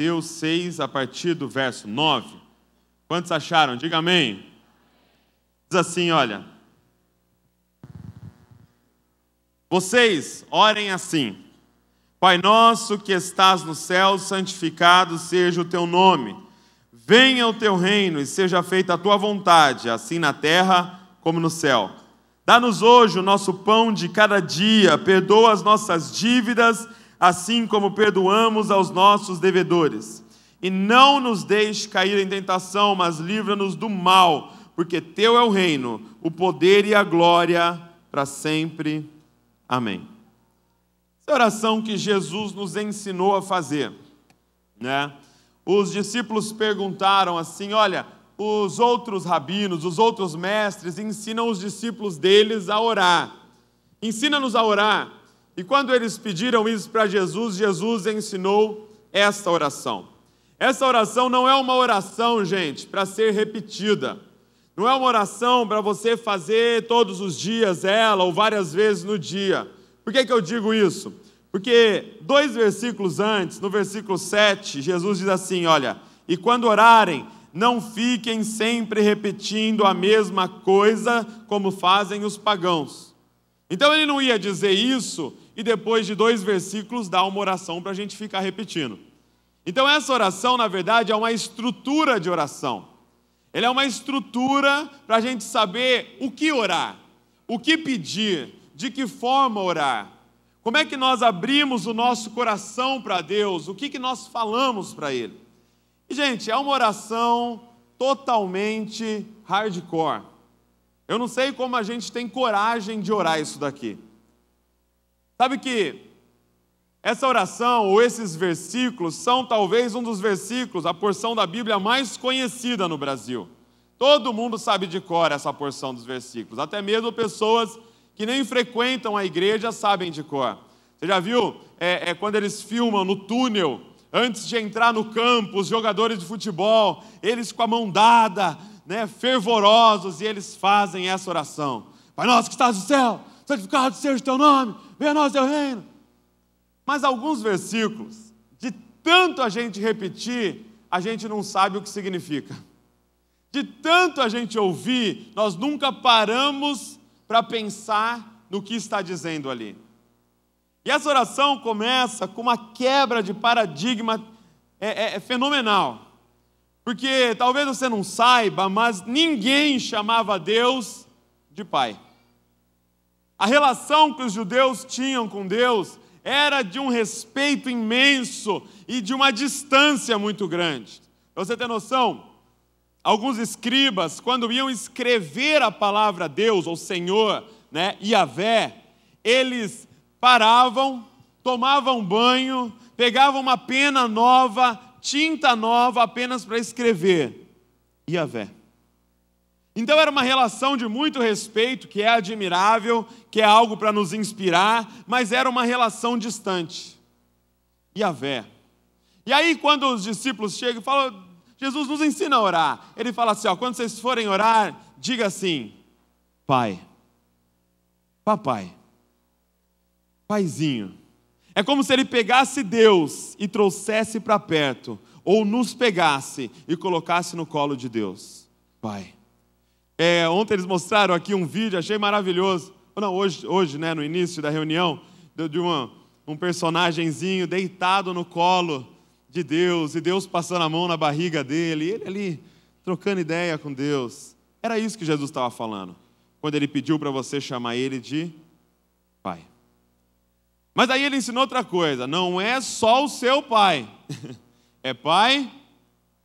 Mateus 6, a partir do verso 9. Quantos acharam? Diga amém. Diz assim, olha. Vocês orem assim: Pai nosso que estás no céu, santificado seja o teu nome. Venha o teu reino e seja feita a tua vontade, assim na terra como no céu. Dá-nos hoje o nosso pão de cada dia, perdoa as nossas dívidas, assim como perdoamos aos nossos devedores. E não nos deixe cair em tentação, mas livra-nos do mal, porque teu é o reino, o poder e a glória para sempre. Amém. Essa é a oração que Jesus nos ensinou a fazer, né? Os discípulos perguntaram assim, olha, os outros rabinos, os outros mestres ensinam os discípulos deles a orar. Ensina-nos a orar. E quando eles pediram isso para Jesus, Jesus ensinou esta oração. Essa oração não é uma oração, gente, para ser repetida. Não é uma oração para você fazer todos os dias ela ou várias vezes no dia. Por que eu digo isso? Porque 2 versículos antes, no versículo 7, Jesus diz assim, olha, e quando orarem, não fiquem sempre repetindo a mesma coisa como fazem os pagãos. Então ele não ia dizer isso e depois de 2 versículos dar uma oração para a gente ficar repetindo. Então essa oração, na verdade, é uma estrutura de oração. Ela é uma estrutura para a gente saber o que orar, o que pedir, de que forma orar. Como é que nós abrimos o nosso coração para Deus? O que nós falamos para Ele? E, gente, é uma oração totalmente hardcore. Eu não sei como a gente tem coragem de orar isso daqui. Sabe que essa oração, ou esses versículos, são talvez um dos versículos, a porção da Bíblia mais conhecida no Brasil. Todo mundo sabe de cor essa porção dos versículos. Até mesmo pessoas que nem frequentam a igreja sabem de cor. Você já viu quando eles filmam no túnel, antes de entrar no campo, os jogadores de futebol, eles com a mão dada, né, fervorosos, e eles fazem essa oração. Pai nosso que estás no céu, santificado seja o teu nome, venha a nós o teu reino. Mas alguns versículos, de tanto a gente repetir, a gente não sabe o que significa. De tanto a gente ouvir, nós nunca paramos para pensar no que está dizendo ali. E essa oração começa com uma quebra de paradigma fenomenal. Porque talvez você não saiba, mas ninguém chamava Deus de Pai. A relação que os judeus tinham com Deus era de um respeito imenso e de uma distância muito grande. Para você ter noção, alguns escribas, quando iam escrever a palavra Deus, ou Senhor, né, Yahvé, eles paravam, tomavam banho, pegavam uma pena nova, tinta nova, apenas para escrever Yahvé. Então era uma relação de muito respeito, que é admirável, que é algo para nos inspirar, mas era uma relação distante. Yahvé. E aí quando os discípulos chegam e falam, Jesus nos ensina a orar. Ele fala assim, ó, quando vocês forem orar, diga assim, Pai, Papai, Paizinho. É como se ele pegasse Deus e trouxesse para perto, ou nos pegasse e colocasse no colo de Deus. Pai. Ontem eles mostraram aqui um vídeo, achei maravilhoso. Não, hoje, né, no início da reunião, de um personagenzinho deitado no colo de Deus, e Deus passando a mão na barriga dele, e ele ali trocando ideia com Deus. Era isso que Jesus estava falando, quando ele pediu para você chamar ele de Pai. Mas aí ele ensinou outra coisa, não é só o seu Pai, é Pai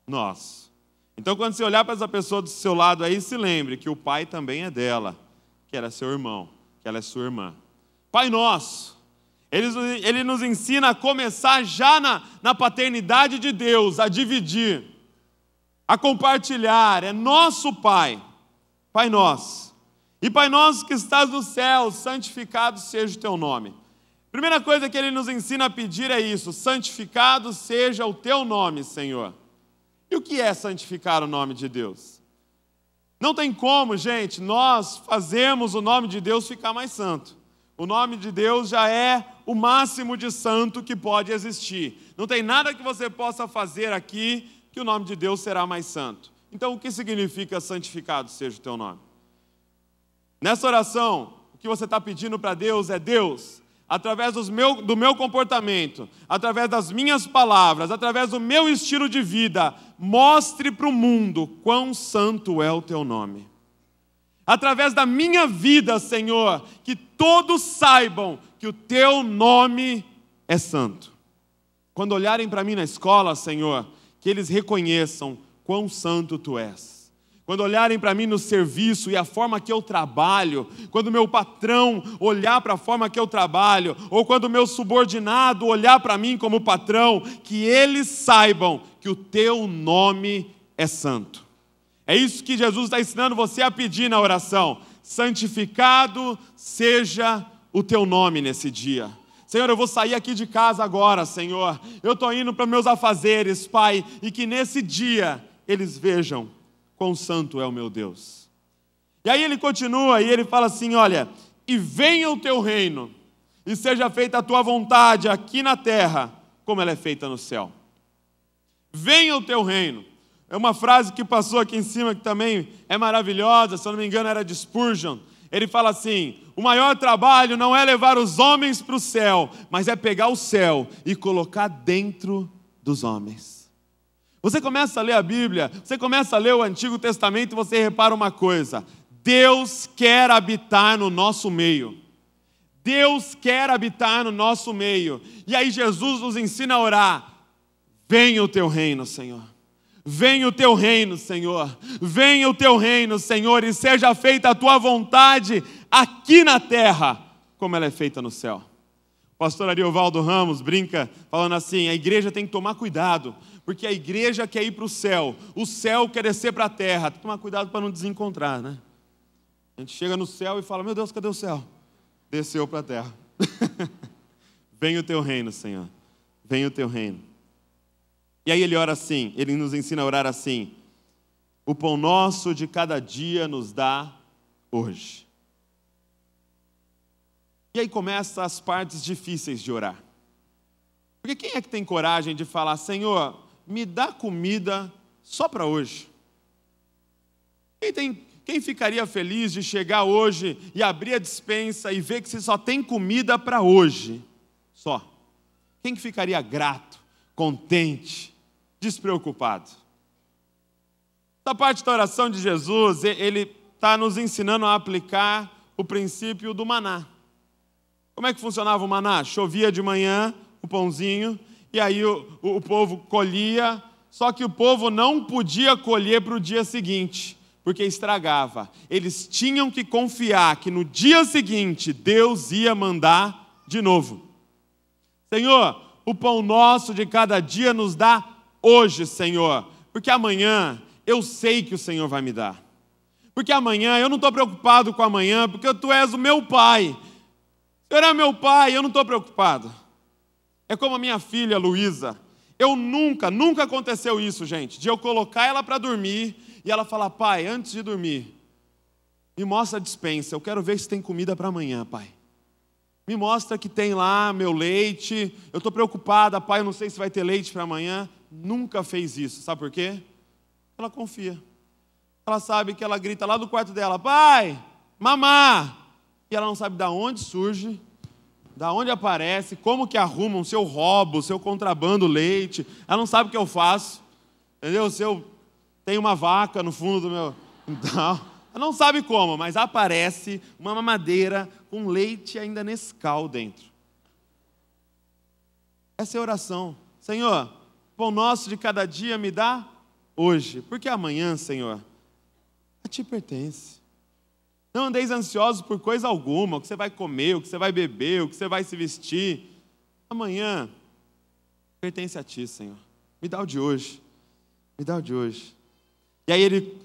nosso. Então quando você olhar para essa pessoa do seu lado aí, se lembre que o Pai também é dela, que ela é seu irmão, que ela é sua irmã. Pai nosso. Ele nos ensina a começar já na paternidade de Deus, a dividir, a compartilhar. É nosso Pai, Pai nosso. E Pai nosso que estás no céu, santificado seja o teu nome. Primeira coisa que ele nos ensina a pedir é isso, santificado seja o teu nome, Senhor. E o que é santificar o nome de Deus? Não tem como, gente, nós fazemos o nome de Deus ficar mais santo. O nome de Deus já é o máximo de santo que pode existir. Não tem nada que você possa fazer aqui que o nome de Deus será mais santo. Então, o que significa santificado seja o teu nome? Nessa oração, o que você está pedindo para Deus é: Deus, através do meu comportamento, através das minhas palavras, através do meu estilo de vida, mostre para o mundo quão santo é o teu nome. Através da minha vida, Senhor, que todos saibam que o teu nome é santo. Quando olharem para mim na escola, Senhor, que eles reconheçam quão santo tu és. Quando olharem para mim no serviço e a forma que eu trabalho, quando meu patrão olhar para a forma que eu trabalho, ou quando o meu subordinado olhar para mim como patrão, que eles saibam que o teu nome é santo. É isso que Jesus está ensinando você a pedir na oração: santificado seja o teu nome nesse dia. Senhor, eu vou sair aqui de casa agora, Senhor. Eu estou indo para meus afazeres, Pai, e que nesse dia eles vejam quão santo é o meu Deus. E aí ele continua e ele fala assim: olha, e venha o teu reino, e seja feita a tua vontade aqui na terra, como ela é feita no céu. Venha o teu reino. É uma frase que passou aqui em cima que também é maravilhosa, se eu não me engano era de Spurgeon. Ele fala assim: o maior trabalho não é levar os homens para o céu, mas é pegar o céu e colocar dentro dos homens. Você começa a ler a Bíblia, você começa a ler o Antigo Testamento e você repara uma coisa: Deus quer habitar no nosso meio. Deus quer habitar no nosso meio. E aí Jesus nos ensina a orar: venha o teu reino, Senhor. Venha o teu reino, Senhor. Venha o teu reino, Senhor, e seja feita a tua vontade aqui na terra, como ela é feita no céu. O pastor Ariovaldo Ramos brinca falando assim: a igreja tem que tomar cuidado, porque a igreja quer ir para o céu quer descer para a terra. Tem que tomar cuidado para não desencontrar, né? A gente chega no céu e fala: meu Deus, cadê o céu? Desceu para a terra. Venha o teu reino, Senhor. Venha o teu reino. E aí ele ora assim, ele nos ensina a orar assim: o pão nosso de cada dia nos dá hoje. E aí começam as partes difíceis de orar. Porque quem é que tem coragem de falar: Senhor, me dá comida só para hoje? Quem ficaria feliz de chegar hoje e abrir a despensa e ver que você só tem comida para hoje? Só. Quem que ficaria grato, contente, despreocupado? Essa parte da oração de Jesus, ele está nos ensinando a aplicar o princípio do maná. Como é que funcionava o maná? Chovia de manhã, o pãozinho, e aí o povo colhia, só que o povo não podia colher para o dia seguinte, porque estragava. Eles tinham que confiar que no dia seguinte Deus ia mandar de novo. Senhor, o pão nosso de cada dia nos dá hoje, Senhor, porque amanhã eu sei que o Senhor vai me dar. Porque amanhã eu não estou preocupado com amanhã, porque tu és o meu Pai. O Senhor é meu Pai, eu não estou preocupado. É como a minha filha Luísa. Nunca aconteceu isso, gente, de eu colocar ela para dormir e ela falar: pai, antes de dormir, me mostra a despensa, eu quero ver se tem comida para amanhã, pai. Me mostra que tem lá meu leite, eu estou preocupada, pai, eu não sei se vai ter leite para amanhã. Nunca fez isso, sabe por quê? Ela confia. Ela sabe que ela grita lá do quarto dela: pai, mamá. E ela não sabe de onde surge, de onde aparece, como que arrumam, se eu roubo, se eu contrabando leite. Ela não sabe o que eu faço, entendeu? Se eu tenho uma vaca no fundo do meu... Então, ela não sabe como, mas aparece uma mamadeira com leite ainda Nescau dentro. Essa é a oração. Senhor, pão nosso de cada dia me dá hoje, porque amanhã, Senhor, a ti pertence. Não andeis ansiosos por coisa alguma, o que você vai comer, o que você vai beber, o que você vai se vestir. Amanhã pertence a ti, Senhor. Me dá o de hoje. Me dá o de hoje. E aí ele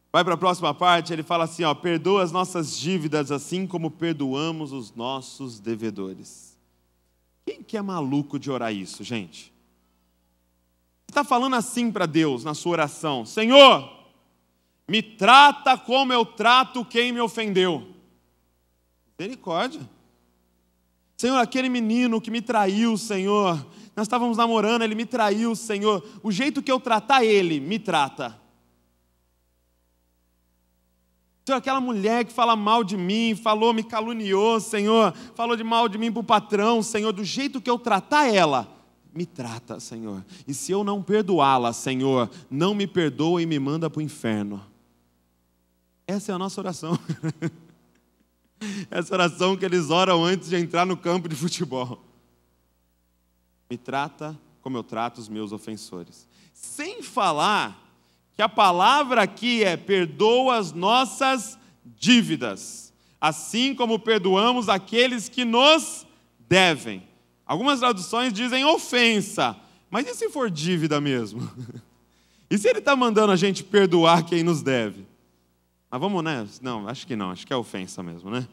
vai para a próxima parte, ele fala assim, ó: perdoa as nossas dívidas assim como perdoamos os nossos devedores. Quem que é maluco de orar isso, gente? Você está falando assim para Deus na sua oração: Senhor, me trata como eu trato quem me ofendeu. Misericórdia. Senhor, aquele menino que me traiu, Senhor, nós estávamos namorando, ele me traiu, Senhor, o jeito que eu tratar ele, me trata. Senhor, aquela mulher que fala mal de mim, falou, me caluniou, Senhor, falou de mal de mim para o patrão, Senhor, do jeito que eu tratar ela, me trata, Senhor. E se eu não perdoá-la, Senhor, não me perdoa e me manda para o inferno. Essa é a nossa oração. Essa oração que eles oram antes de entrar no campo de futebol. Me trata como eu trato os meus ofensores. Sem falar que a palavra aqui é: perdoa as nossas dívidas, assim como perdoamos aqueles que nos devem. Algumas traduções dizem ofensa, mas e se for dívida mesmo? E se ele está mandando a gente perdoar quem nos deve? Mas vamos, né? Não, acho que não, acho que é ofensa mesmo, né?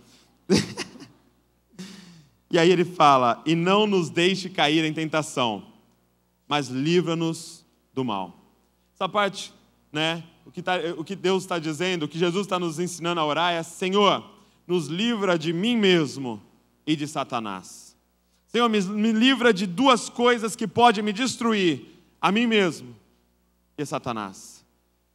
E aí ele fala: e não nos deixe cair em tentação, mas livra-nos do mal. Essa parte, né? O que Deus está dizendo, o que Jesus está nos ensinando a orar é: Senhor, nos livra de mim mesmo e de Satanás. Senhor, me livra de duas coisas que podem me destruir: a mim mesmo e Satanás.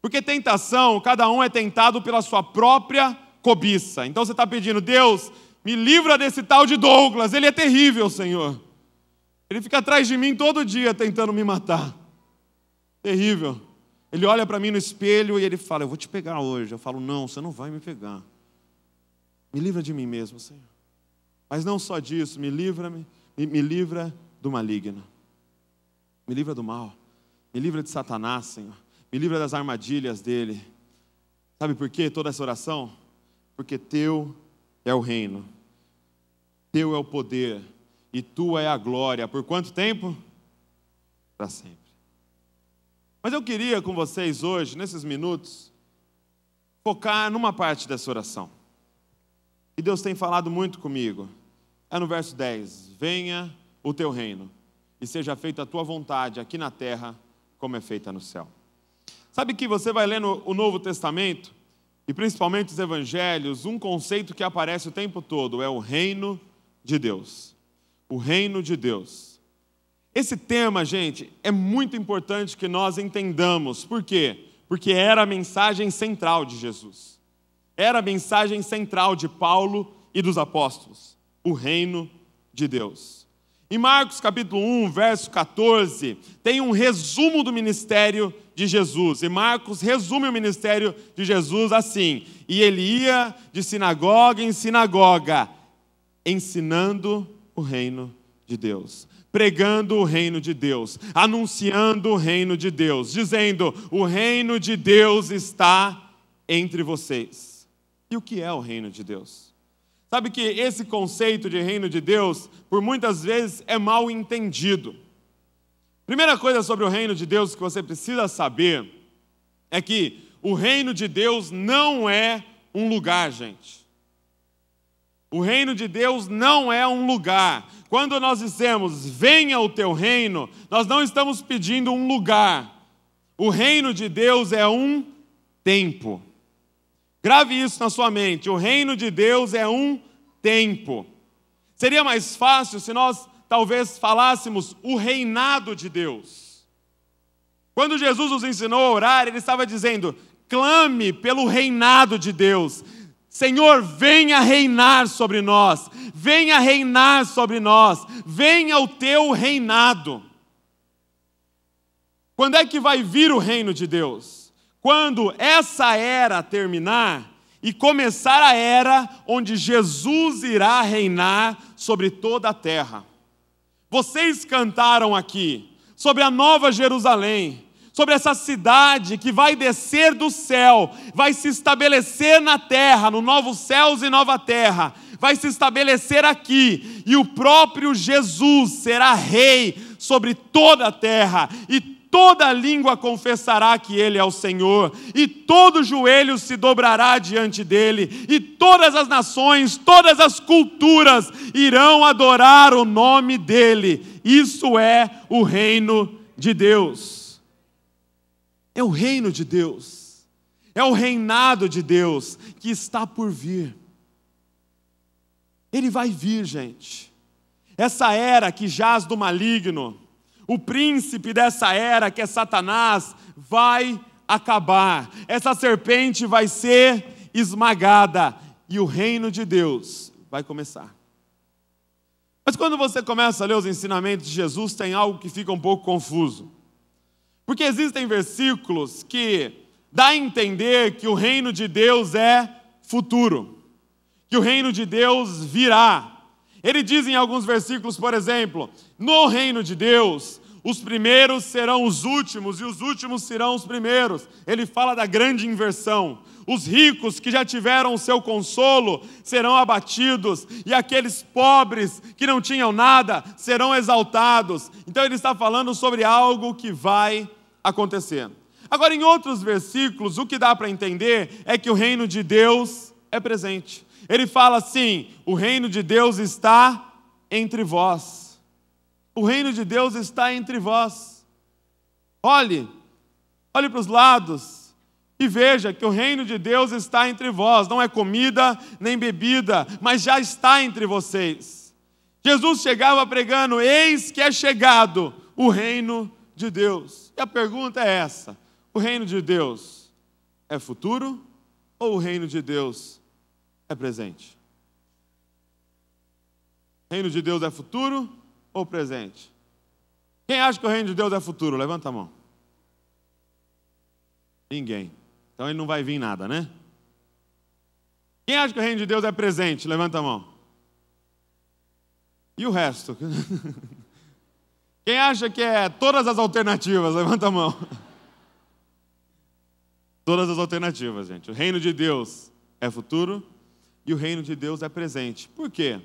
Porque tentação, cada um é tentado pela sua própria cobiça. Então você está pedindo: Deus, me livra desse tal de Douglas, ele é terrível, Senhor. Ele fica atrás de mim todo dia tentando me matar. Terrível. Ele olha para mim no espelho e ele fala: eu vou te pegar hoje. Eu falo: não, você não vai me pegar. Me livra de mim mesmo, Senhor. Mas não só disso, me livra do maligno. Me livra do mal. Me livra de Satanás, Senhor. Me livra das armadilhas dele. Sabe por quê toda essa oração? Porque teu é o reino, teu é o poder, e tua é a glória. Por quanto tempo? Para sempre. Mas eu queria com vocês hoje, nesses minutos, focar numa parte dessa oração. E Deus tem falado muito comigo. É no verso 10. Venha o teu reino, e seja feita a tua vontade aqui na terra, como é feita no céu. Sabe que você vai ler no Novo Testamento, e principalmente os evangelhos, um conceito que aparece o tempo todo é o reino de Deus. O reino de Deus. Esse tema, gente, é muito importante que nós entendamos. Por quê? Porque era a mensagem central de Jesus. Era a mensagem central de Paulo e dos apóstolos. O reino de Deus. Em Marcos capítulo 1, verso 14, tem um resumo do ministério de Jesus. E Marcos resume o ministério de Jesus assim: e ele ia de sinagoga em sinagoga, ensinando o reino de Deus, pregando o reino de Deus, anunciando o reino de Deus, dizendo: o reino de Deus está entre vocês. E o que é o reino de Deus? Sabe que esse conceito de reino de Deus, por muitas vezes, é mal entendido. Primeira coisa sobre o reino de Deus que você precisa saber é que o reino de Deus não é um lugar, gente. O reino de Deus não é um lugar. Quando nós dizemos: venha o teu reino, nós não estamos pedindo um lugar. O reino de Deus é um tempo. Grave isso na sua mente: o reino de Deus é um tempo. Seria mais fácil se nós talvez falássemos o reinado de Deus. Quando Jesus nos ensinou a orar, ele estava dizendo: clame pelo reinado de Deus. Senhor, venha reinar sobre nós, venha reinar sobre nós, venha o teu reinado. Quando é que vai vir o reino de Deus? Quando essa era terminar e começar a era onde Jesus irá reinar sobre toda a terra. Vocês cantaram aqui sobre a Nova Jerusalém, sobre essa cidade que vai descer do céu, vai se estabelecer na terra, no novo céus e nova terra, vai se estabelecer aqui, e o próprio Jesus será rei sobre toda a terra, e toda língua confessará que Ele é o Senhor, e todo joelho se dobrará diante dEle, e todas as nações, todas as culturas irão adorar o nome dEle. Isso é o reino de Deus. É o reino de Deus. É o reinado de Deus que está por vir. Ele vai vir, gente. essa era que jaz do maligno, o príncipe dessa era, que é Satanás, vai acabar. Essa serpente vai ser esmagada e o reino de Deus vai começar. Mas quando você começa a ler os ensinamentos de Jesus, tem algo que fica um pouco confuso. Porque existem versículos que dá a entender que o reino de Deus é futuro, que o reino de Deus virá. Ele diz em alguns versículos, por exemplo, no reino de Deus, os primeiros serão os últimos e os últimos serão os primeiros. Ele fala da grande inversão. Os ricos que já tiveram o seu consolo serão abatidos, e aqueles pobres que não tinham nada serão exaltados. Então ele está falando sobre algo que vai acontecer. Agora, em outros versículos, o que dá para entender é que o reino de Deus é presente. Ele fala assim: o reino de Deus está entre vós. O reino de Deus está entre vós. Olhe para os lados e veja que o reino de Deus está entre vós. Não é comida nem bebida, mas já está entre vocês. Jesus chegava pregando: eis que é chegado o reino de Deus. E a pergunta é essa: o reino de Deus é futuro ou o reino de Deus é presente? O reino de Deus é futuro ou presente? Quem acha que o reino de Deus é futuro? Levanta a mão. Ninguém. Então ele não vai vir nada, né? Quem acha que o reino de Deus é presente? Levanta a mão. E o resto? Quem acha que é todas as alternativas? Levanta a mão. Todas as alternativas, gente. O reino de Deus é futuro e o reino de Deus é presente. Por quê?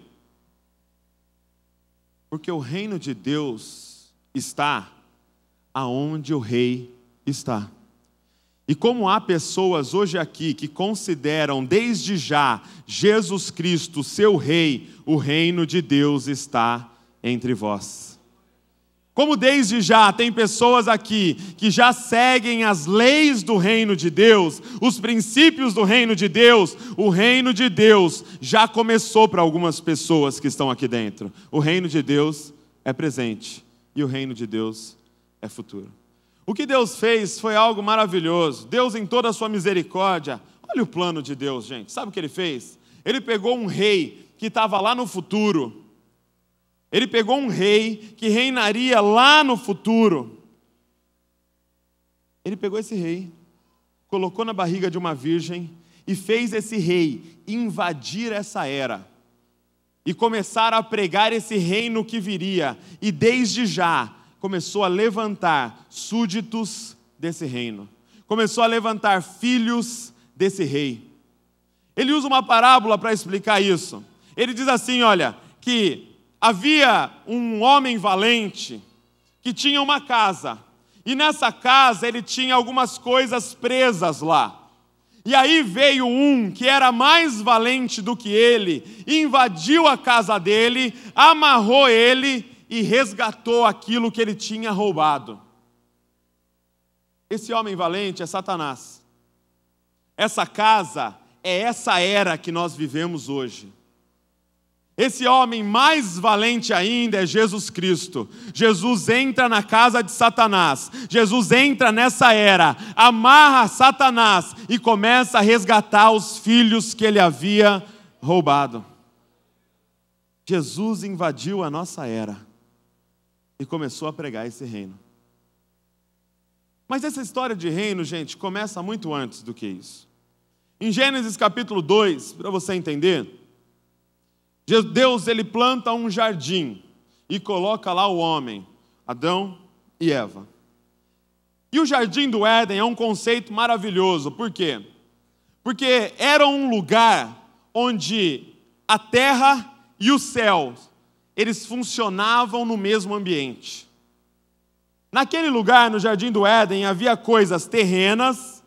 Porque o reino de Deus está aonde o rei está. E como há pessoas hoje aqui que consideram desde já Jesus Cristo seu rei, o reino de Deus está entre vós. Como desde já tem pessoas aqui que já seguem as leis do reino de Deus, os princípios do reino de Deus, o reino de Deus já começou para algumas pessoas que estão aqui dentro. O reino de Deus é presente e o reino de Deus é futuro. O que Deus fez foi algo maravilhoso. Deus, em toda a sua misericórdia, olha o plano de Deus, gente. Sabe o que ele fez? Ele pegou um rei que estava lá no futuro. Ele pegou um rei que reinaria lá no futuro. Ele pegou esse rei, colocou na barriga de uma virgem e fez esse rei invadir essa era e começar a pregar esse reino que viria. E desde já começou a levantar súditos desse reino. Começou a levantar filhos desse rei. Ele usa uma parábola para explicar isso. Ele diz assim, olha, que havia um homem valente que tinha uma casa. E nessa casa ele tinha algumas coisas presas lá. E aí veio um que era mais valente do que ele, invadiu a casa dele, amarrou ele e resgatou aquilo que ele tinha roubado. Esse homem valente é Satanás. Essa casa é essa era que nós vivemos hoje. Esse homem mais valente ainda é Jesus Cristo. Jesus entra na casa de Satanás. Jesus entra nessa era, amarra Satanás e começa a resgatar os filhos que ele havia roubado. Jesus invadiu a nossa era e começou a pregar esse reino. Mas essa história de reino, gente, começa muito antes do que isso. Em Gênesis capítulo 2, para você entender, Deus ele planta um jardim e coloca lá o homem, Adão e Eva. E o jardim do Éden é um conceito maravilhoso. Por quê? Porque era um lugar onde a terra e o céu, eles funcionavam no mesmo ambiente. Naquele lugar, no jardim do Éden, havia coisas terrenas,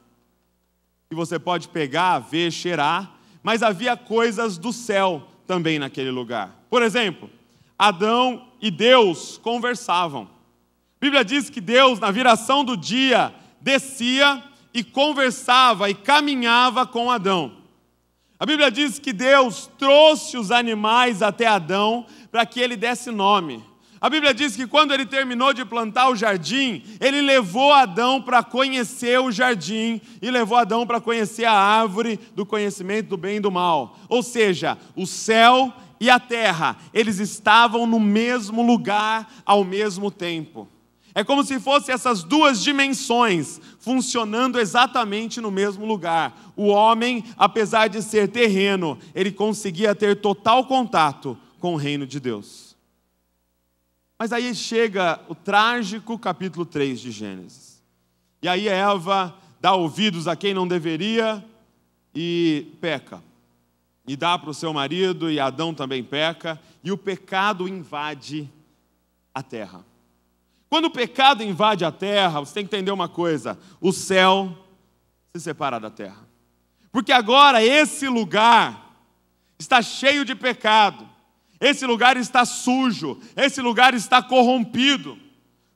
que você pode pegar, ver, cheirar, mas havia coisas do céu também naquele lugar. Por exemplo, Adão e Deus conversavam. A Bíblia diz que Deus, na viração do dia, descia e conversava e caminhava com Adão. A Bíblia diz que Deus trouxe os animais até Adão para que ele desse nome. A Bíblia diz que quando ele terminou de plantar o jardim, ele levou Adão para conhecer o jardim e levou Adão para conhecer a árvore do conhecimento do bem e do mal. Ou seja, o céu e a terra, eles estavam no mesmo lugar ao mesmo tempo. É como se fossem essas duas dimensões funcionando exatamente no mesmo lugar. O homem, apesar de ser terreno, ele conseguia ter total contato com o reino de Deus. Mas aí chega o trágico capítulo 3 de Gênesis. E aí Eva dá ouvidos a quem não deveria e peca. E dá para o seu marido, e Adão também peca, e o pecado invade a terra. Quando o pecado invade a terra, você tem que entender uma coisa: o céu se separa da terra. Porque agora esse lugar está cheio de pecado. Esse lugar está sujo, esse lugar está corrompido.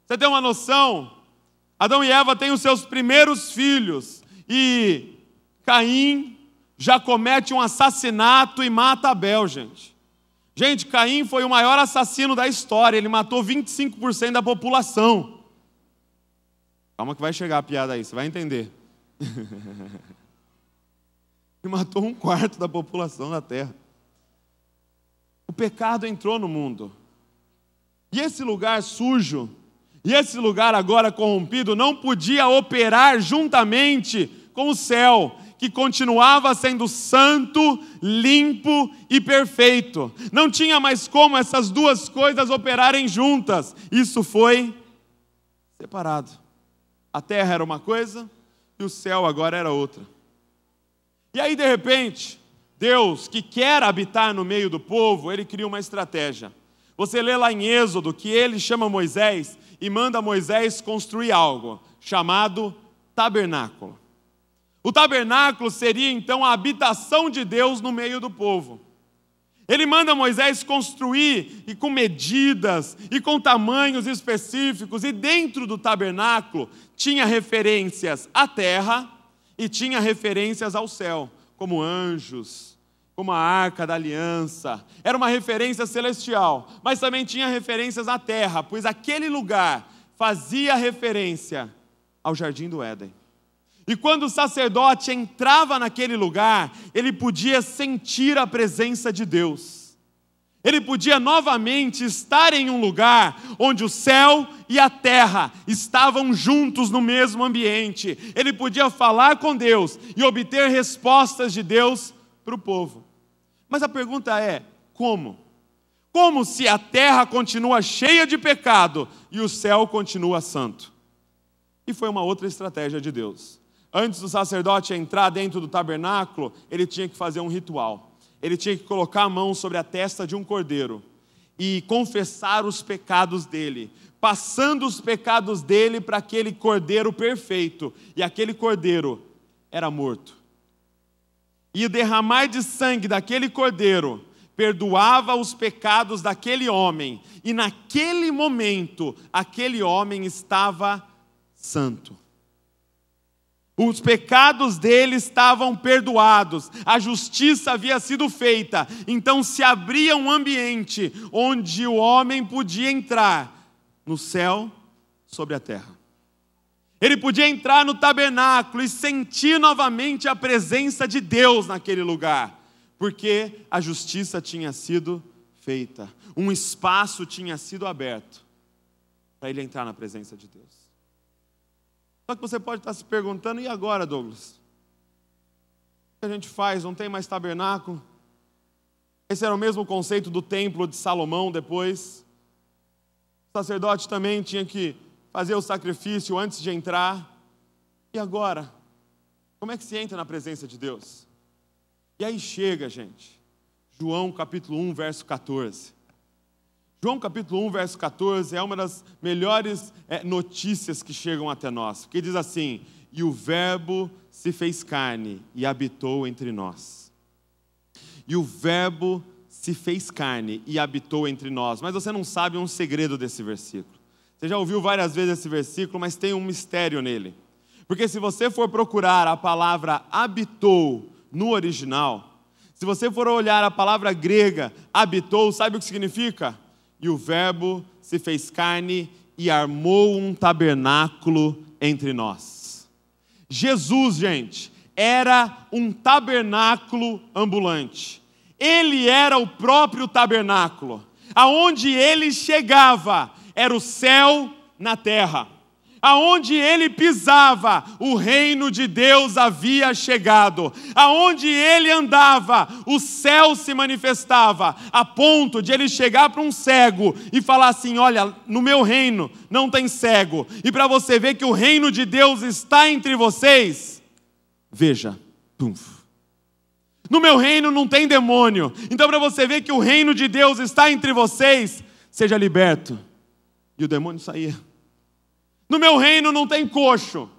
Você tem uma noção? Adão e Eva têm os seus primeiros filhos, e Caim já comete um assassinato e mata Abel, gente. Gente, Caim foi o maior assassino da história, ele matou 25% da população. Calma que vai chegar a piada aí, você vai entender. Ele matou 1/4 da população da terra. O pecado entrou no mundo. E esse lugar sujo, e esse lugar agora corrompido, não podia operar juntamente com o céu, que continuava sendo santo, limpo e perfeito. Não tinha mais como essas duas coisas operarem juntas. Isso foi separado. A terra era uma coisa e o céu agora era outra. E aí, de repente, Deus, que quer habitar no meio do povo, ele cria uma estratégia. Você lê lá em Êxodo que ele chama Moisés e manda Moisés construir algo chamado tabernáculo. O tabernáculo seria então a habitação de Deus no meio do povo. Ele manda Moisés construir, e com medidas, e com tamanhos específicos, e dentro do tabernáculo tinha referências à terra e tinha referências ao céu, como anjos, como a arca da aliança. Era uma referência celestial, mas também tinha referências à terra, pois aquele lugar fazia referência ao jardim do Éden. E quando o sacerdote entrava naquele lugar, ele podia sentir a presença de Deus. Ele podia novamente estar em um lugar onde o céu e a terra estavam juntos no mesmo ambiente. Ele podia falar com Deus e obter respostas de Deus para o povo. Mas a pergunta é, como? Como se a terra continua cheia de pecado e o céu continua santo? E foi uma outra estratégia de Deus. Antes do sacerdote entrar dentro do tabernáculo, ele tinha que fazer um ritual. Ele tinha que colocar a mão sobre a testa de um cordeiro e confessar os pecados dele, passando os pecados dele para aquele cordeiro perfeito. E aquele cordeiro era morto. E o derramar de sangue daquele cordeiro perdoava os pecados daquele homem. E naquele momento, aquele homem estava santo. Os pecados dele estavam perdoados, a justiça havia sido feita, então se abria um ambiente onde o homem podia entrar no céu sobre a terra. Ele podia entrar no tabernáculo e sentir novamente a presença de Deus naquele lugar, porque a justiça tinha sido feita, um espaço tinha sido aberto para ele entrar na presença de Deus. Só que você pode estar se perguntando, e agora, Douglas? O que a gente faz? Não tem mais tabernáculo? Esse era o mesmo conceito do templo de Salomão depois. O sacerdote também tinha que fazer o sacrifício antes de entrar. E agora? Como é que se entra na presença de Deus? E aí chega, gente, João capítulo 1, verso 14. João capítulo 1, verso 14 é uma das melhores notícias que chegam até nós. Porque diz assim, e o verbo se fez carne e habitou entre nós. E o verbo se fez carne e habitou entre nós. Mas você não sabe um segredo desse versículo. Você já ouviu várias vezes esse versículo, mas tem um mistério nele. Porque se você for procurar a palavra habitou no original, Se você for olhar a palavra grega, habitou, sabe o que significa? E o verbo se fez carne e armou um tabernáculo entre nós. Jesus, gente, era um tabernáculo ambulante. Ele era o próprio tabernáculo. Aonde ele chegava, era o céu na terra. Aonde ele pisava, o reino de Deus havia chegado. Aonde ele andava, o céu se manifestava, a ponto de ele chegar para um cego e falar assim: olha, no meu reino não tem cego. E para você ver que o reino de Deus está entre vocês, veja, no meu reino não tem demônio. Então, para você ver que o reino de Deus está entre vocês, seja liberto. E o demônio saía. No meu reino não tem coxo,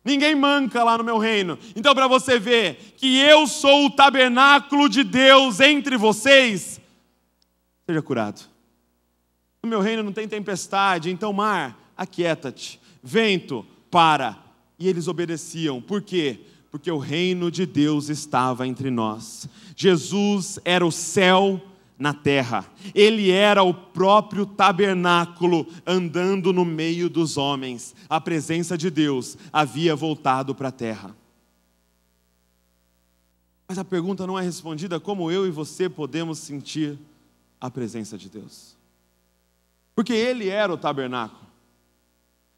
ninguém manca lá no meu reino. Então, para você ver que eu sou o tabernáculo de Deus entre vocês, seja curado. No meu reino não tem tempestade, então mar, aquieta-te. Vento, para. E eles obedeciam. Por quê? Porque o reino de Deus estava entre nós. Jesus era o céu na terra. Ele era o próprio tabernáculo andando no meio dos homens. A presença de Deus havia voltado para a terra. Mas a pergunta não é respondida: como eu e você podemos sentir a presença de Deus? Porque Ele era o tabernáculo.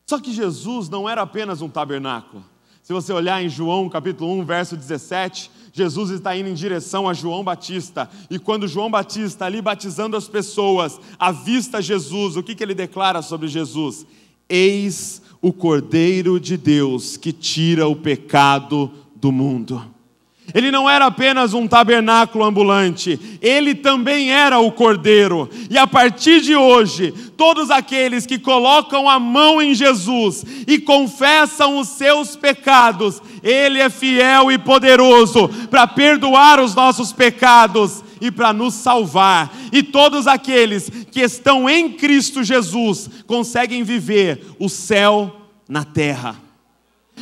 Só que Jesus não era apenas um tabernáculo. Se você olhar em João capítulo 1, verso 17, Jesus está indo em direção a João Batista. E quando João Batista, ali batizando as pessoas, avista Jesus, o que ele declara sobre Jesus? Eis o Cordeiro de Deus que tira o pecado do mundo. Ele não era apenas um tabernáculo ambulante, ele também era o Cordeiro. E a partir de hoje, todos aqueles que colocam a mão em Jesus e confessam os seus pecados, Ele é fiel e poderoso para perdoar os nossos pecados e para nos salvar. E todos aqueles que estão em Cristo Jesus conseguem viver o céu na terra.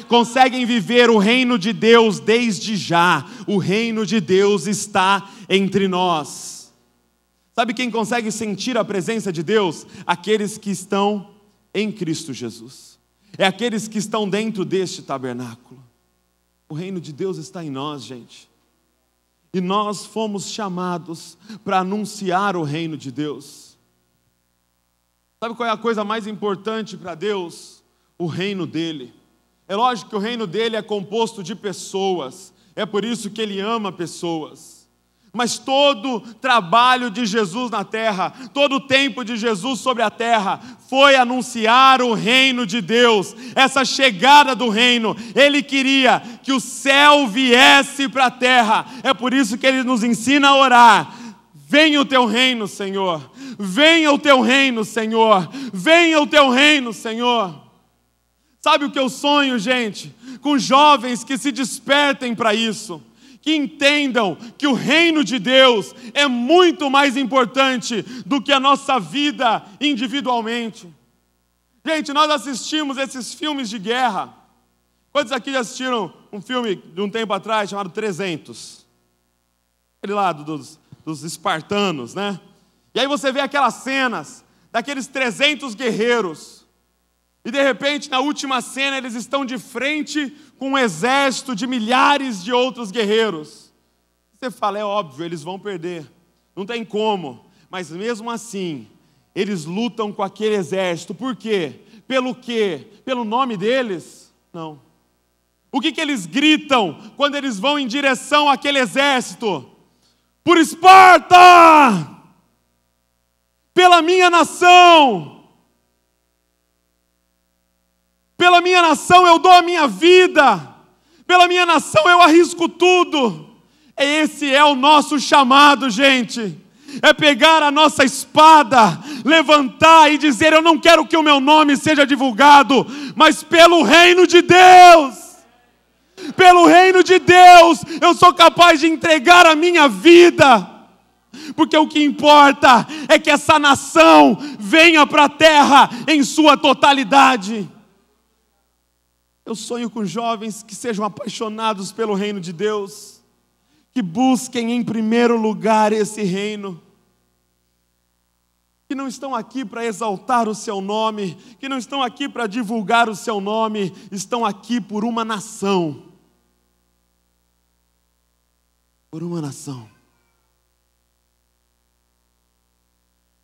Conseguem viver o reino de Deus desde já. O reino de Deus está entre nós. Sabe quem consegue sentir a presença de Deus? Aqueles que estão em Cristo Jesus. É aqueles que estão dentro deste tabernáculo. O reino de Deus está em nós, gente. E nós fomos chamados para anunciar o reino de Deus. Sabe qual é a coisa mais importante para Deus? O reino dele. É lógico que o reino dele é composto de pessoas, é por isso que ele ama pessoas. Mas todo trabalho de Jesus na terra, todo o tempo de Jesus sobre a terra, foi anunciar o reino de Deus, essa chegada do reino. Ele queria que o céu viesse para a terra, é por isso que ele nos ensina a orar: venha o teu reino, Senhor, venha o teu reino, Senhor, venha o teu reino, Senhor. Sabe o que eu sonho, gente? Com jovens que se despertem para isso, que entendam que o reino de Deus é muito mais importante do que a nossa vida individualmente. Gente, nós assistimos esses filmes de guerra. Quantos aqui já assistiram um filme de um tempo atrás chamado 300? Aquele lá dos espartanos, né? E aí você vê aquelas cenas daqueles 300 guerreiros. E de repente, na última cena, eles estão de frente com um exército de milhares de outros guerreiros. Você fala, é óbvio, eles vão perder. Não tem como. Mas mesmo assim, eles lutam com aquele exército. Por quê? Pelo quê? Pelo nome deles? Não. O que eles gritam quando eles vão em direção àquele exército? Por Esparta! Pela minha nação! Pela minha nação eu dou a minha vida, pela minha nação eu arrisco tudo. Esse é o nosso chamado, gente. É pegar a nossa espada, levantar e dizer: eu não quero que o meu nome seja divulgado, mas pelo reino de Deus. Pelo reino de Deus, eu sou capaz de entregar a minha vida. Porque o que importa é que essa nação venha para a terra em sua totalidade. Eu sonho com jovens que sejam apaixonados pelo reino de Deus, que busquem em primeiro lugar esse reino, que não estão aqui para exaltar o seu nome, que não estão aqui para divulgar o seu nome, estão aqui por uma nação. Por uma nação.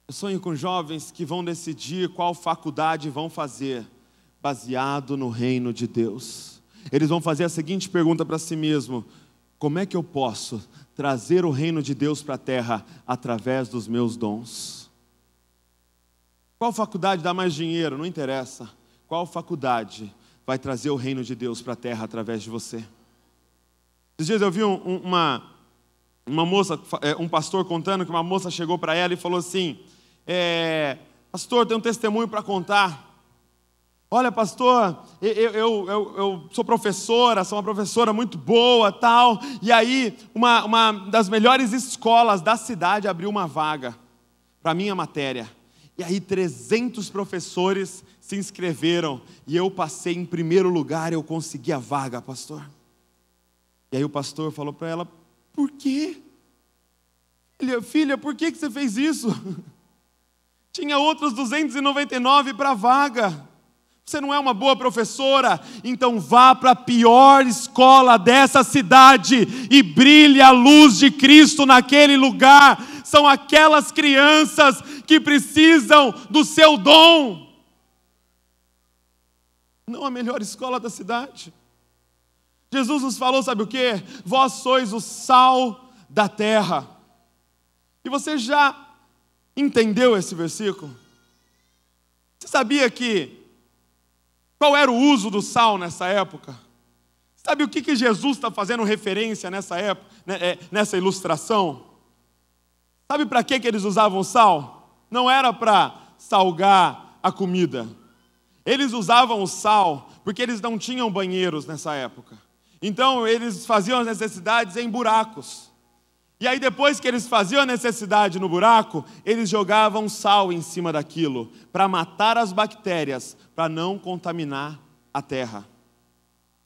Eu sonho com jovens que vão decidir qual faculdade vão fazer, baseado no reino de Deus. Eles vão fazer a seguinte pergunta para si mesmo: como é que eu posso trazer o reino de Deus para a terra através dos meus dons? Qual faculdade dá mais dinheiro? Não interessa. Qual faculdade vai trazer o reino de Deus para a terra através de você? Esses dias eu vi uma moça, um pastor contando que uma moça chegou para ela e falou assim: pastor, tem um testemunho para contar. Olha, pastor, eu sou professora, sou uma professora muito boa, tal. E aí, uma das melhores escolas da cidade abriu uma vaga para minha matéria. E aí 300 professores se inscreveram e eu passei em primeiro lugar, eu consegui a vaga, pastor. E aí o pastor falou para ela: por quê? Filha, por que você fez isso? Tinha outros 299 para a vaga. Você não é uma boa professora, então vá para a pior escola dessa cidade e brilhe a luz de Cristo naquele lugar. São aquelas crianças que precisam do seu dom. Não a melhor escola da cidade. Jesus nos falou, sabe o quê? Vós sois o sal da terra. E você já entendeu esse versículo? Você sabia qual era o uso do sal nessa época? Sabe o que Jesus está fazendo referência nessa época, nessa ilustração? Sabe para que eles usavam sal? Não era para salgar a comida. Eles usavam o sal porque eles não tinham banheiros nessa época. Então eles faziam as necessidades em buracos. E aí depois que eles faziam a necessidade no buraco, eles jogavam sal em cima daquilo, para matar as bactérias, para não contaminar a terra.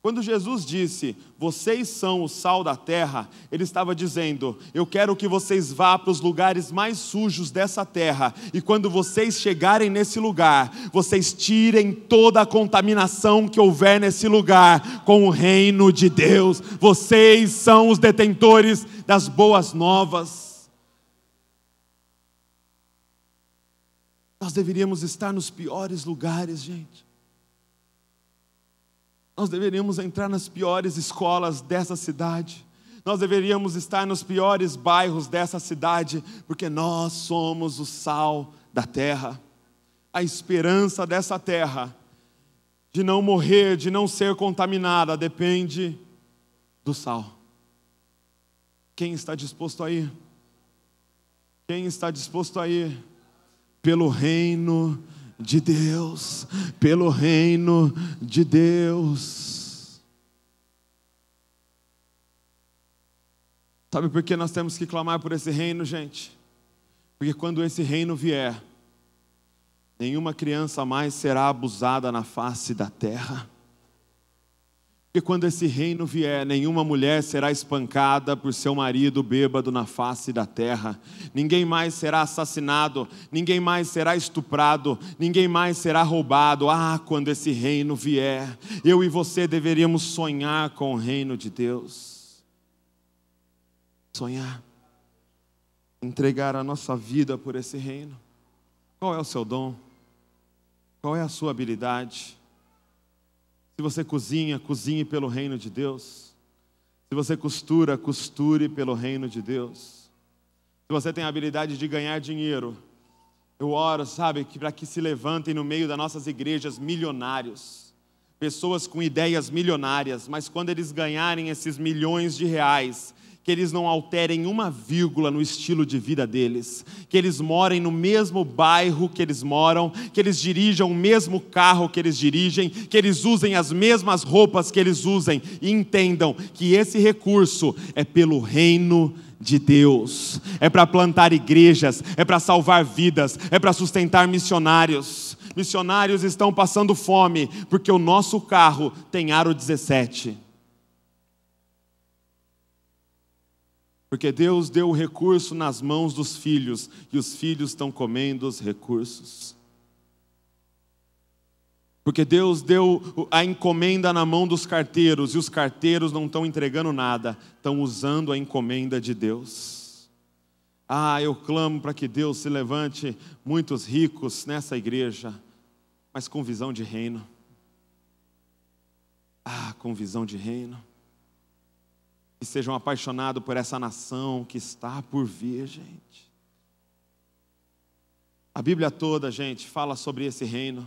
Quando Jesus disse, vocês são o sal da terra, Ele estava dizendo, eu quero que vocês vá para os lugares mais sujos dessa terra, e quando vocês chegarem nesse lugar, vocês tirem toda a contaminação que houver nesse lugar, com o reino de Deus. Vocês são os detentores das boas novas. Nós deveríamos estar nos piores lugares, gente. Nós deveríamos entrar nas piores escolas dessa cidade. Nós deveríamos estar nos piores bairros dessa cidade, porque nós somos o sal da terra. A esperança dessa terra, de não morrer, de não ser contaminada, depende do sal. Quem está disposto a ir? Quem está disposto a ir? Pelo reino de Deus, pelo reino de Deus. Sabe por que nós temos que clamar por esse reino, gente? Porque quando esse reino vier, nenhuma criança mais será abusada na face da terra. Porque quando esse reino vier, nenhuma mulher será espancada por seu marido bêbado na face da terra. Ninguém mais será assassinado, ninguém mais será estuprado, ninguém mais será roubado. Quando esse reino vier, eu e você deveríamos sonhar com o reino de Deus. Sonhar. Entregar a nossa vida por esse reino. Qual é o seu dom? Qual é a sua habilidade? Se você cozinha, cozinhe pelo reino de Deus. Se você costura, costure pelo reino de Deus. Se você tem a habilidade de ganhar dinheiro, eu oro, sabe, para que se levantem no meio das nossas igrejas milionários. Pessoas com ideias milionárias, mas quando eles ganharem esses milhões de reais, que eles não alterem uma vírgula no estilo de vida deles, que eles morem no mesmo bairro que eles moram, que eles dirijam o mesmo carro que eles dirigem, que eles usem as mesmas roupas que eles usem, e entendam que esse recurso é pelo reino de Deus, é para plantar igrejas, é para salvar vidas, é para sustentar missionários. Missionários estão passando fome, porque o nosso carro tem aro 17. Porque Deus deu o recurso nas mãos dos filhos, e os filhos estão comendo os recursos. Porque Deus deu a encomenda na mão dos carteiros, e os carteiros não estão entregando nada, estão usando a encomenda de Deus. Eu clamo para que Deus se levante muitos ricos nessa igreja, mas com visão de reino. Com visão de reino. Que sejam apaixonados por essa nação que está por vir, gente. A Bíblia toda, gente, fala sobre esse reino.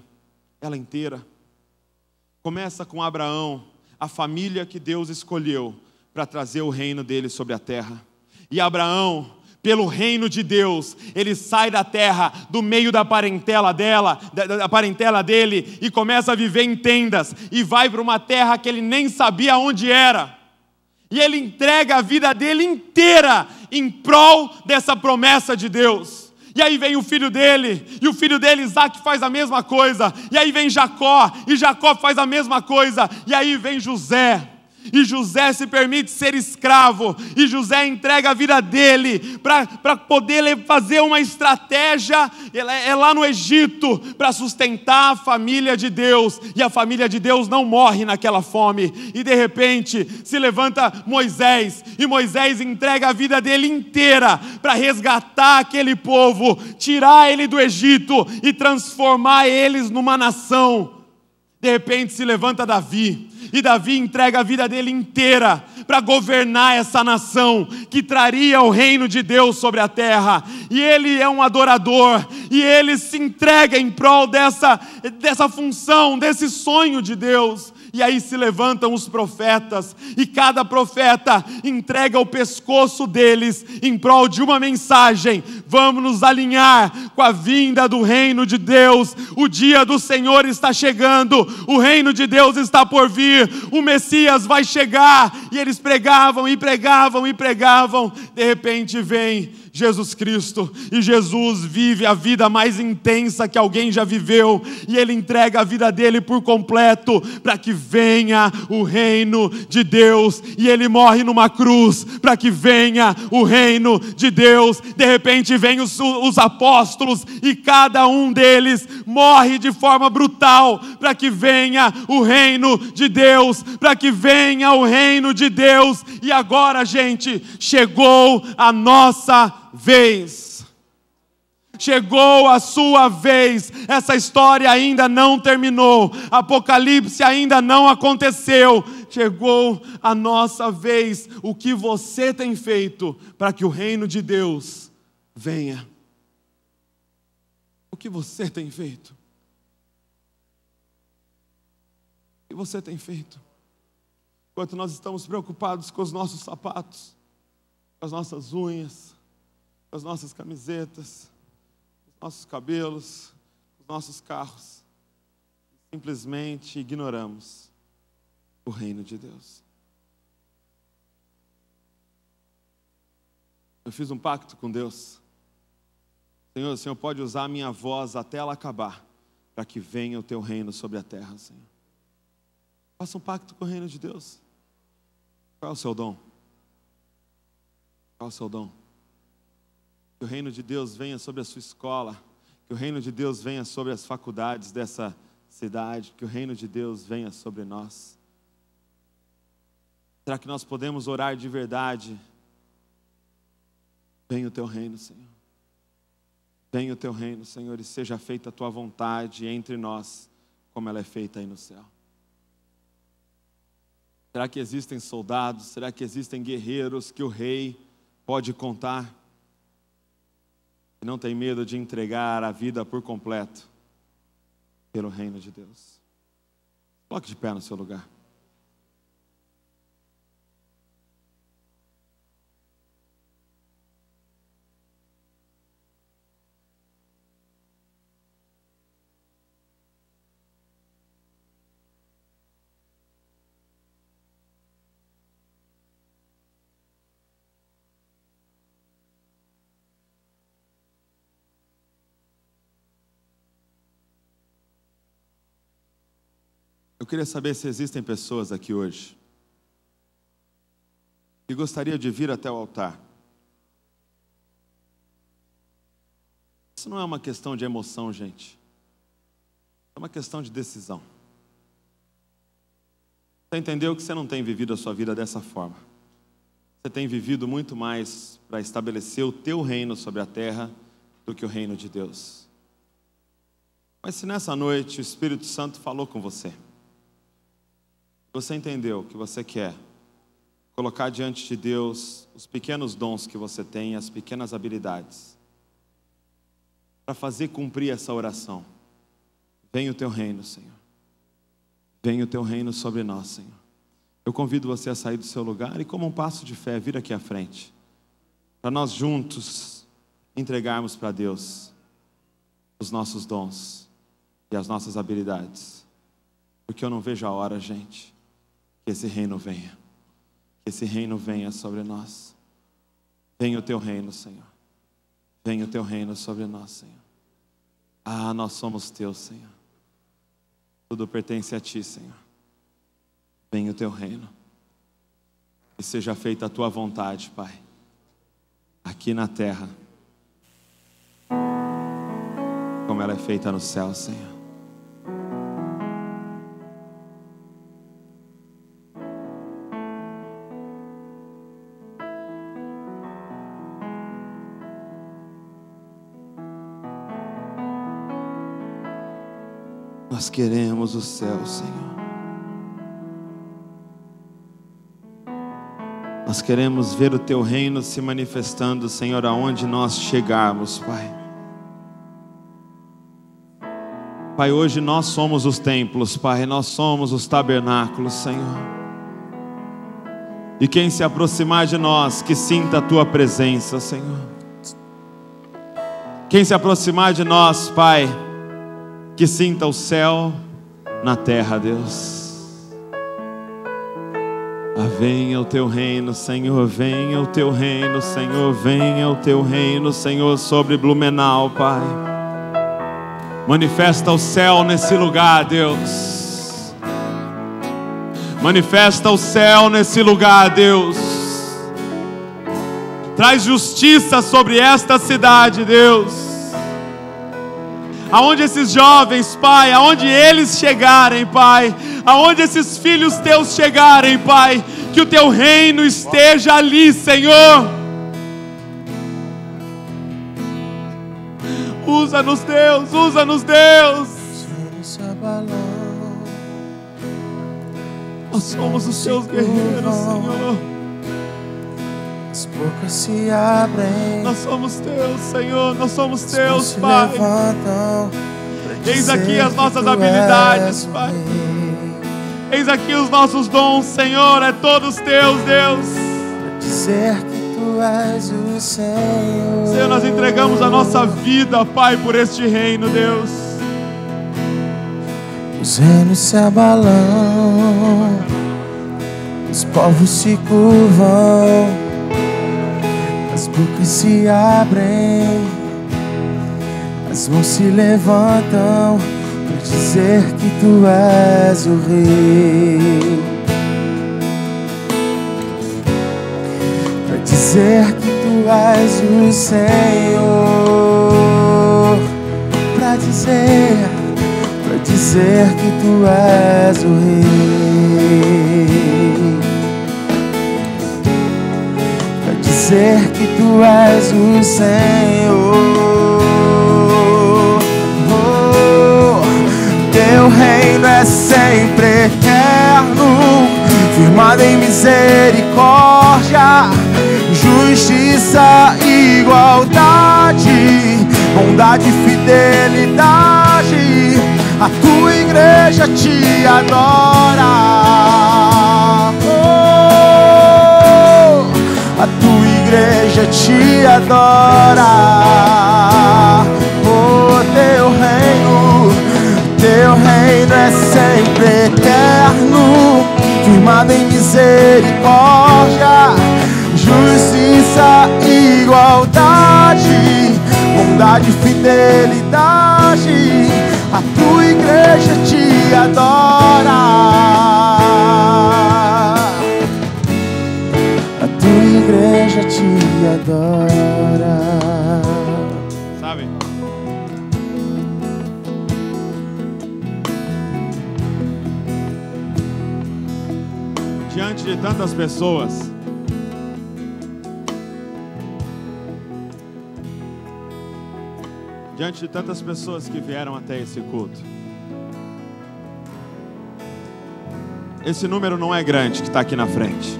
Ela inteira. Começa com Abraão, a família que Deus escolheu para trazer o reino dele sobre a terra. E Abraão, pelo reino de Deus, ele sai da terra, do meio da parentela dele, e começa a viver em tendas, e vai para uma terra que ele nem sabia onde era. E ele entrega a vida dele inteira em prol dessa promessa de Deus. E aí vem o filho dele, e o filho dele, Isaac, faz a mesma coisa. E aí vem Jacó, e Jacó faz a mesma coisa. E aí vem José, e José se permite ser escravo, e José entrega a vida dele para poder fazer uma estratégia lá no Egito, para sustentar a família de Deus, e a família de Deus não morre naquela fome. E de repente se levanta Moisés, e Moisés entrega a vida dele inteira para resgatar aquele povo, tirar ele do Egito e transformar eles numa nação. De repente se levanta Davi, e Davi entrega a vida dele inteira para governar essa nação que traria o reino de Deus sobre a terra. E ele é um adorador, e ele se entrega em prol dessa função, desse sonho de Deus. E aí se levantam os profetas, e cada profeta entrega o pescoço deles em prol de uma mensagem: vamos nos alinhar com a vinda do reino de Deus. O dia do Senhor está chegando, o reino de Deus está por vir, o Messias vai chegar. E eles pregavam e pregavam e pregavam. De repente vem Jesus Cristo, e Jesus vive a vida mais intensa que alguém já viveu, e ele entrega a vida dele por completo para que venha o reino de Deus, e ele morre numa cruz para que venha o reino de Deus. De repente vem os apóstolos, e cada um deles morre de forma brutal para que venha o reino de Deus, para que venha o reino de Deus. E agora, gente, chegou a nossa vez. Chegou a sua vez. Essa história ainda não terminou. Apocalipse ainda não aconteceu. Chegou a nossa vez. O que você tem feito para que o reino de Deus venha? O que você tem feito? O que você tem feito? Enquanto nós estamos preocupados com os nossos sapatos, com as nossas unhas, com as nossas camisetas, com os nossos cabelos, com os nossos carros, simplesmente ignoramos o reino de Deus. Eu fiz um pacto com Deus. Senhor, o Senhor pode usar a minha voz até ela acabar, para que venha o teu reino sobre a terra, Senhor. Faça um pacto com o reino de Deus. Qual é o seu dom? Qual é o seu dom? Que o reino de Deus venha sobre a sua escola, que o reino de Deus venha sobre as faculdades dessa cidade, que o reino de Deus venha sobre nós. Será que nós podemos orar de verdade? Venha o teu reino, Senhor. Venha o teu reino, Senhor, e seja feita a tua vontade entre nós, como ela é feita aí no céu. Será que existem soldados? Será que existem guerreiros que o rei pode contar? E não tem medo de entregar a vida por completo pelo reino de Deus. Coloque de pé no seu lugar. Eu queria saber se existem pessoas aqui hoje que gostariam de vir até o altar Isso não é uma questão de emoção, gente. É uma questão de decisão. Você entendeu que você não tem vivido a sua vida dessa forma. Você tem vivido muito mais para estabelecer o teu reino sobre a terra do que o reino de Deus. Mas se nessa noite o Espírito Santo falou com você, você entendeu que você quer colocar diante de Deus os pequenos dons que você tem, as pequenas habilidades, para fazer cumprir essa oração. Venha o teu reino, Senhor. Venha o teu reino sobre nós, Senhor. Eu convido você a sair do seu lugar e, como um passo de fé, vir aqui à frente, para nós juntos entregarmos para Deus os nossos dons e as nossas habilidades. Porque eu não vejo a hora, gente, que esse reino venha. Que esse reino venha sobre nós. Venha o teu reino, Senhor. Venha o teu reino sobre nós, Senhor. Ah, nós somos teus, Senhor. Tudo pertence a ti, Senhor. Venha o teu reino. E seja feita a tua vontade, Pai. Aqui na terra, como ela é feita no céu, Senhor. Nós queremos o céu, Senhor. Nós queremos ver o teu reino se manifestando, Senhor, aonde nós chegarmos, Pai. Pai, hoje nós somos os templos, Pai, nós somos os tabernáculos, Senhor. E quem se aproximar de nós, que sinta a tua presença, Senhor. Quem se aproximar de nós, Pai, que sinta o céu na terra, Deus. Venha o teu reino, Senhor, venha o teu reino, Senhor, venha o teu reino, Senhor, sobre Blumenau, Pai. Manifesta o céu nesse lugar, Deus. Manifesta o céu nesse lugar, Deus. Traz justiça sobre esta cidade, Deus. Aonde esses jovens, Pai, aonde eles chegarem, Pai, aonde esses filhos teus chegarem, Pai, que o teu reino esteja ali, Senhor. Usa-nos, Deus, usa-nos, Deus. Nós somos os teus guerreiros, Senhor. As bocas se abrem. Nós somos teus, Senhor, nós somos teus, Pai. Eis aqui as nossas habilidades, Pai. Eis aqui os nossos dons, Senhor, é todos teus, Deus. Para dizer que tu és o Senhor. Senhor, nós entregamos a nossa vida, Pai, por este reino, Deus. Os reinos se abalam, os povos se curvam, as bocas se abrem, as mãos se levantam para dizer que tu és o Rei, para dizer que tu és o Senhor, para dizer que tu és o Rei, para dizer que tu és o Senhor. Teu reino é sempre eterno, firmado em misericórdia, justiça e igualdade, bondade e fidelidade. A tua igreja te adora. A tua igreja te adora. Teu reino é sempre eterno, firmado em misericórdia, justiça e igualdade, bondade e fidelidade. A tua igreja te adora. A tua igreja te adora. Sabe, de tantas pessoas, que vieram até esse culto, esse número não é grande que está aqui na frente.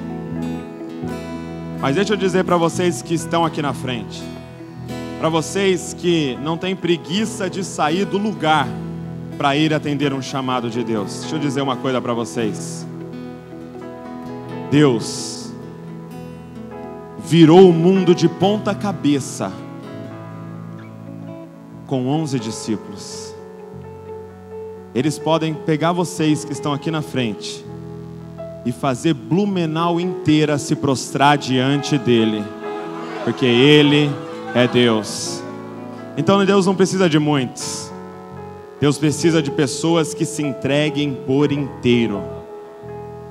Mas deixa eu dizer para vocês que estão aqui na frente, para vocês que não têm preguiça de sair do lugar para ir atender um chamado de Deus, deixa eu dizer uma coisa para vocês. Deus virou o mundo de ponta cabeça com 11 discípulos. Eles podem pegar vocês que estão aqui na frente e fazer Blumenau inteira se prostrar diante dele, porque ele é Deus. Então Deus não precisa de muitos, Deus precisa de pessoas que se entreguem por inteiro.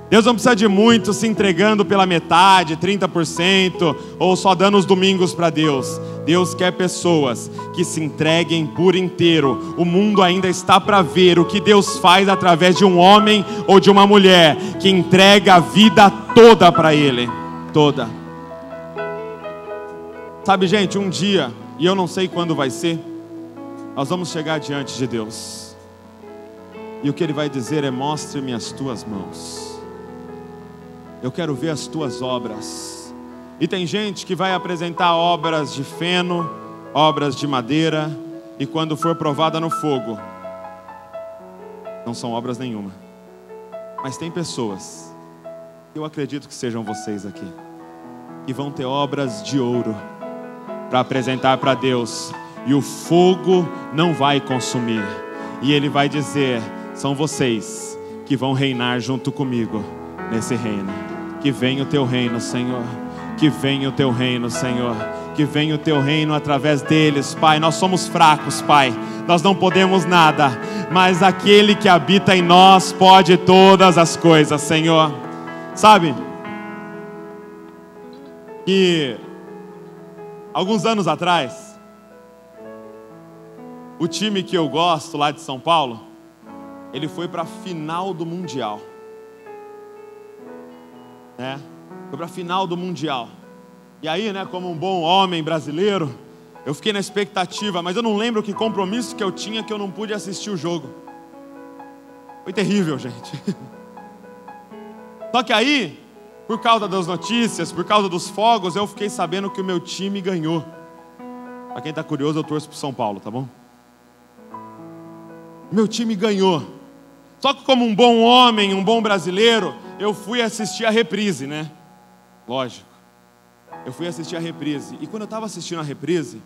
Deus não precisa de muitos se entregando pela metade, 30%, ou só dando os domingos para Deus. Deus quer pessoas que se entreguem por inteiro. O mundo ainda está para ver o que Deus faz através de um homem ou de uma mulher que entrega a vida toda para Ele. Toda. Sabe, gente, um dia, e eu não sei quando vai ser, nós vamos chegar diante de Deus. E o que Ele vai dizer é: mostre-me as tuas mãos. Eu quero ver as tuas obras. E tem gente que vai apresentar obras de feno, obras de madeira, e quando for provada no fogo, não são obras nenhuma. Mas tem pessoas, eu acredito que sejam vocês aqui, que vão ter obras de ouro para apresentar para Deus, e o fogo não vai consumir, e Ele vai dizer: são vocês que vão reinar junto comigo nesse reino. Que venha o teu reino, Senhor. Que venha o teu reino, Senhor. Que venha o teu reino através deles, Pai. Nós somos fracos, Pai. Nós não podemos nada, mas aquele que habita em nós pode todas as coisas, Senhor. Sabe que alguns anos atrás, o time que eu gosto lá de São Paulo, ele foi para a final do Mundial. Foi para a final do Mundial. E aí, como um bom homem brasileiro, eu fiquei na expectativa, mas eu não lembro que compromisso que eu tinha que eu não pude assistir o jogo. Foi terrível, gente. Só que aí, por causa das notícias, por causa dos fogos, eu fiquei sabendo que o meu time ganhou. Para quem está curioso, eu torço para São Paulo, tá bom? Meu time ganhou. Só que como um bom homem, um bom brasileiro, eu fui assistir a reprise, Lógico. Eu fui assistir a reprise. E quando eu estava assistindo a reprise,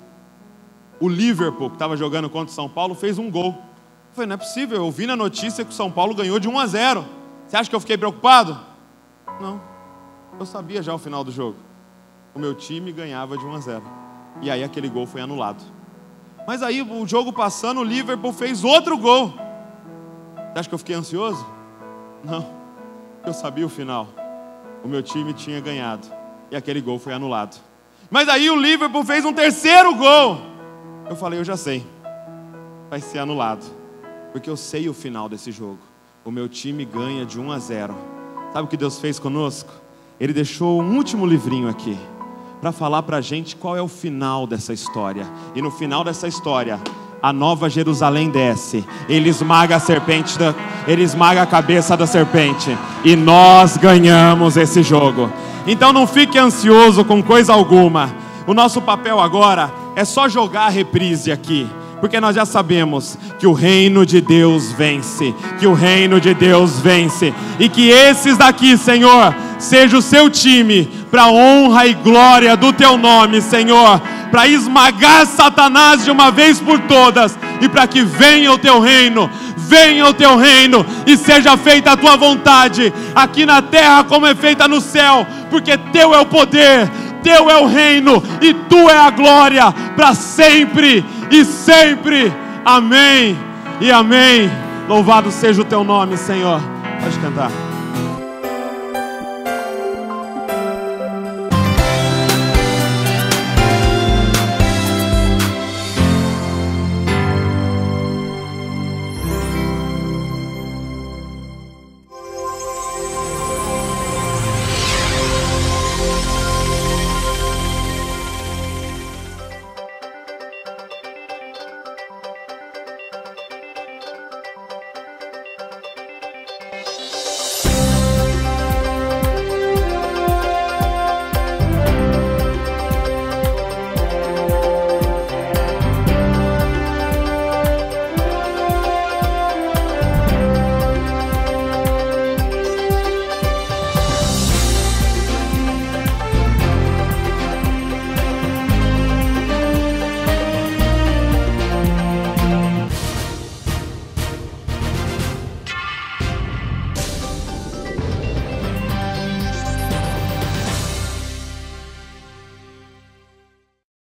o Liverpool, que estava jogando contra o São Paulo, fez um gol. Eu falei: não é possível, eu vi na notícia que o São Paulo ganhou de 1-0. Você acha que eu fiquei preocupado? Não. Eu sabia já o final do jogo. O meu time ganhava de 1-0. E aí aquele gol foi anulado. Mas aí o jogo passando, o Liverpool fez outro gol. Você acha que eu fiquei ansioso? Não. Eu sabia o final. O meu time tinha ganhado. E aquele gol foi anulado. Mas aí o Liverpool fez um terceiro gol. Eu falei: eu já sei. Vai ser anulado. Porque eu sei o final desse jogo. O meu time ganha de 1-0. Sabe o que Deus fez conosco? Ele deixou um último livrinho aqui para falar para a gente qual é o final dessa história. E no final dessa história, a Nova Jerusalém desce. Ele esmaga a serpente, ele esmaga a cabeça da serpente. E nós ganhamos esse jogo. Então não fique ansioso com coisa alguma. O nosso papel agora é só jogar a reprise aqui, porque nós já sabemos que o reino de Deus vence. Que o reino de Deus vence. E que esses daqui, Senhor, seja o seu time, para a honra e glória do teu nome, Senhor, para esmagar Satanás de uma vez por todas, e para que venha o teu reino e seja feita a tua vontade, aqui na terra como é feita no céu, porque teu é o poder, teu é o reino, e tu é a glória, para sempre e sempre. Amém e amém. Louvado seja o teu nome, Senhor. Pode cantar.